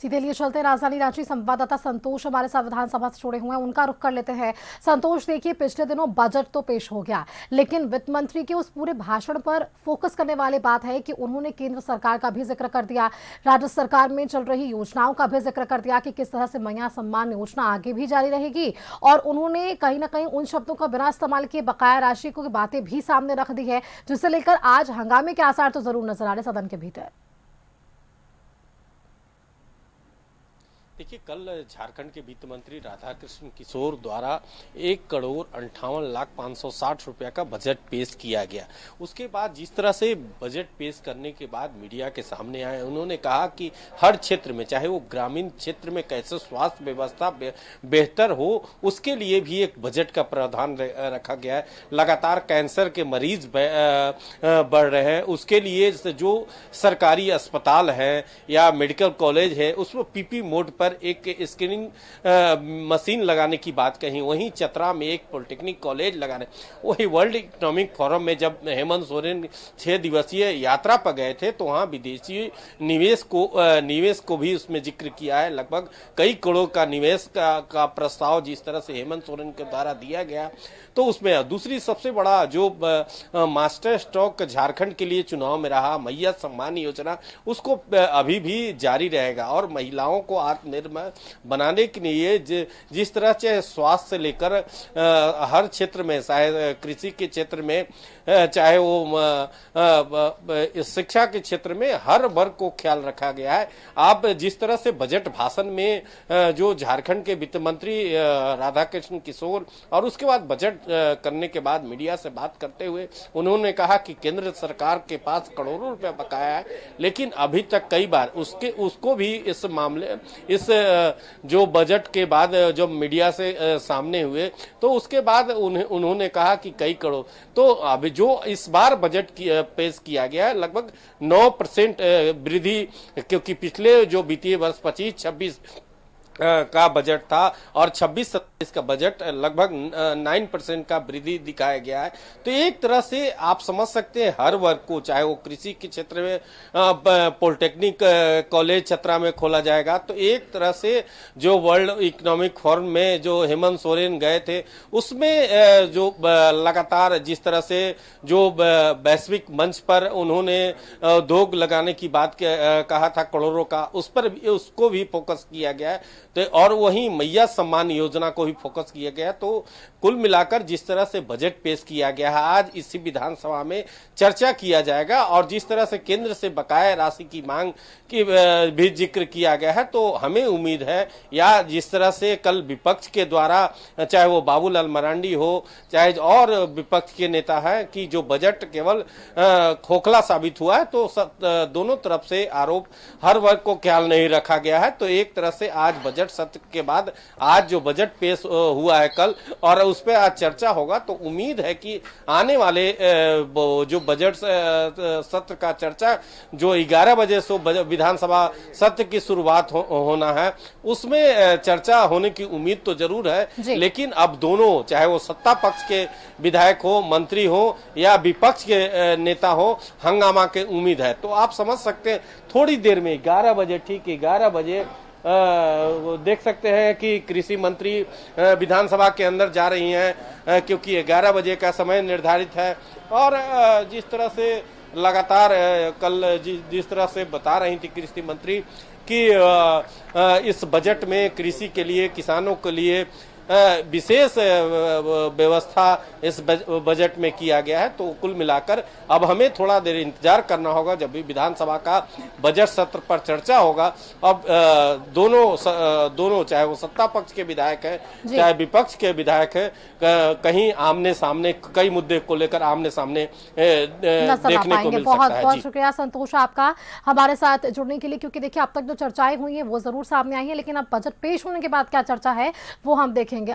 सीधे लिए चलते राजधानी रांची। संवाददाता संतोष हमारे साथ विधानसभा से जुड़े हुए हैं, उनका रुख कर लेते हैं। संतोष, देखिए पिछले दिनों बजट तो पेश हो गया, लेकिन वित्त मंत्री के उस पूरे भाषण पर फोकस करने वाली बात है कि उन्होंने केंद्र सरकार का भी जिक्र कर दिया, राज्य सरकार में चल रही योजनाओं का भी जिक्र कर दिया कि किस तरह से मैया सम्मान योजना आगे भी जारी रहेगी। और उन्होंने कहीं ना कहीं उन शब्दों का बिना इस्तेमाल किए बकाया राशि की बातें भी सामने रख दी है, जिसे लेकर आज हंगामे के आसार तो जरूर नजर आ रहे सदन के भीतर। देखिए, कल झारखंड के वित्त मंत्री राधाकृष्ण किशोर द्वारा 1,58,05,60 रुपया का बजट पेश किया गया। उसके बाद जिस तरह से बजट पेश करने के बाद मीडिया के सामने आए, उन्होंने कहा कि हर क्षेत्र में, चाहे वो ग्रामीण क्षेत्र में कैसे स्वास्थ्य व्यवस्था बेहतर हो, उसके लिए भी एक बजट का प्रावधान रखा गया है। लगातार कैंसर के मरीज बढ़ रहे हैं, उसके लिए जो सरकारी अस्पताल है या मेडिकल कॉलेज है, उसमें पीपी मोड पर एक स्क्रीनिंग मशीन लगाने की बात कही। वहीं चतरा में एक पॉलिटेक्निक कॉलेज लगाने। वही वर्ल्ड इकोनॉमिक फोरम में जब हेमंत सोरेन 6 दिवसीय यात्रा पर गए थे, तो वहां विदेशी निवेश को भी उसमें जिक्र किया है। लगभग कई करोड़ का निवेश का प्रस्ताव जिस तरह से हेमंत सोरेन के द्वारा दिया गया, तो उसमें दूसरी सबसे बड़ा जो मास्टर स्ट्रोक झारखंड के लिए चुनाव में रहा, मैया सम्मान योजना, उसको अभी भी जारी रहेगा। और महिलाओं को आत्मनिर्भर बनाने के लिए जिस तरह से स्वास्थ्य से लेकर हर क्षेत्र में, चाहे कृषि के क्षेत्र में, चाहे वो शिक्षा के क्षेत्र में, हर वर्ग को ख्याल रखा गया है। आप जिस तरह से बजट भाषण में जो झारखंड के वित्त मंत्री राधाकृष्ण किशोर और उसके बाद बजट करने के बाद मीडिया से बात करते हुए उन्होंने कहा कि केंद्र सरकार के पास करोड़ों रुपए बकाया है, लेकिन अभी तक कई बार उसको भी इस जो बजट के बाद जब मीडिया से सामने हुए, तो उसके बाद उन्होंने कहा कि कई करोड़। तो अभी जो इस बार बजट पेश किया गया है, लगभग 9% वृद्धि, क्योंकि पिछले जो वित्तीय वर्ष 25-26 का बजट था और 26-27 का बजट लगभग 9% का वृद्धि दिखाया गया है। तो एक तरह से आप समझ सकते हैं हर वर्ग को, चाहे वो कृषि के क्षेत्र में पॉलिटेक्निक कॉलेज चतरा में खोला जाएगा, तो एक तरह से जो वर्ल्ड इकोनॉमिक फोरम में जो हेमंत सोरेन गए थे, उसमें जो लगातार जिस तरह से जो वैश्विक मंच पर उन्होंने उद्योग लगाने की बात कहा था करोड़ों का, उस पर उसको भी फोकस किया गया है। तो और वहीं मैया सम्मान योजना को भी फोकस किया गया। तो कुल मिलाकर जिस तरह से बजट पेश किया गया है, आज इसी विधानसभा में चर्चा किया जाएगा। और जिस तरह से केंद्र से बकाया राशि की मांग की भी जिक्र किया गया है, तो हमें उम्मीद है, या जिस तरह से कल विपक्ष के द्वारा, चाहे वो बाबूलाल मरांडी हो, चाहे और विपक्ष के नेता है, कि जो बजट केवल खोखला साबित हुआ है, तो दोनों तरफ से आरोप, हर वर्ग को ख्याल नहीं रखा गया है। तो एक तरह से आज बजट सत्र के बाद आज जो बजट पेश हुआ है कल, और उस पर आज चर्चा होगा, तो उम्मीद है कि आने वाले जो बजट सत्र का चर्चा जो 11 बजे से विधानसभा सत्र की शुरुआत होना है, उसमें चर्चा होने की उम्मीद तो जरूर है। लेकिन अब दोनों, चाहे वो सत्ता पक्ष के विधायक हो, मंत्री हो, या विपक्ष के नेता हो, हंगामा के उम्मीद है। तो आप समझ सकते हैं थोड़ी देर में 11 बजे, ठीक 11 बजे देख सकते हैं कि कृषि मंत्री विधानसभा के अंदर जा रही हैं, क्योंकि 11 बजे का समय निर्धारित है। और जिस तरह से लगातार कल जिस तरह से बता रही थी कृषि मंत्री कि इस बजट में कृषि के लिए, किसानों के लिए विशेष व्यवस्था इस बजट में किया गया है। तो कुल मिलाकर अब हमें थोड़ा देर इंतजार करना होगा, जब भी विधानसभा का बजट सत्र पर चर्चा होगा। अब दोनों चाहे वो सत्ता पक्ष के विधायक है, चाहे विपक्ष के विधायक है, कहीं आमने सामने कई मुद्दे को लेकर आमने सामने देखने को मिल सकता है। बहुत शुक्रिया संतोष आपका हमारे साथ जुड़ने के लिए, क्योंकि देखिए अब तक जो चर्चाएं हुई हैं वो जरूर सामने आई है, लेकिन अब बजट पेश होने के बाद क्या चर्चा है वो हम देखेंगे।